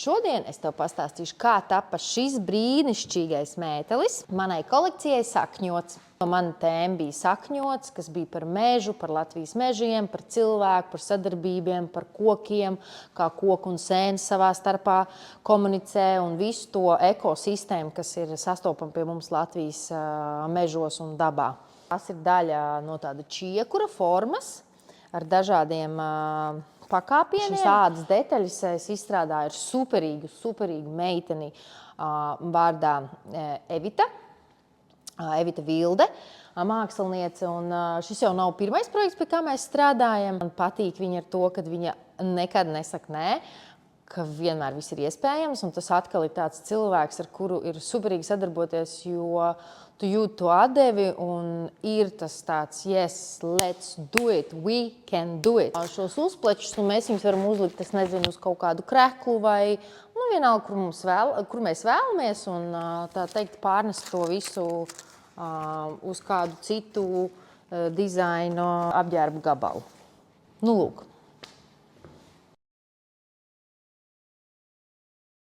šodien es tev pastāstīšu, kā tapa šis brīnišķīgais mētelis manai kolekcijai Sakņots. Mana tēma bija Sakņots, kas bija par mežu, par Latvijas mežiem, par cilvēku, par sadarbībiem, par kokiem, kā koku un sēnes savā starpā komunicē un visu to ekosistēmu, kas ir sastopama pie mums Latvijas mežos un dabā. Tas ir daļa no tāda čiekura formas ar dažādiem pakāpieniem. Šīs ādas detaļas es izstrādāju ar superīgu meiteni vārdā Evita Vilde, māksliniece. Un šis jau nav pirmais projekts, pie kā mēs strādājam. Man patīk viņa ar to, ka viņa nekad nesaka nē, ka vienmēr viss ir iespējams. Un tas atkal ir tāds cilvēks, ar kuru ir superīgi sadarboties, jo tu jūti to atdevi un ir tas tāds, yes, let's do it, we can do it. Šos uzplečus mēs jums varam uzlikt, es nezinu, uz kaut kādu kreklu vai vienalga, kur mēs vēlamies, un tā teikt pārnest to visu uz kādu citu dizainu apģērbu gabalu. Nu, lūk.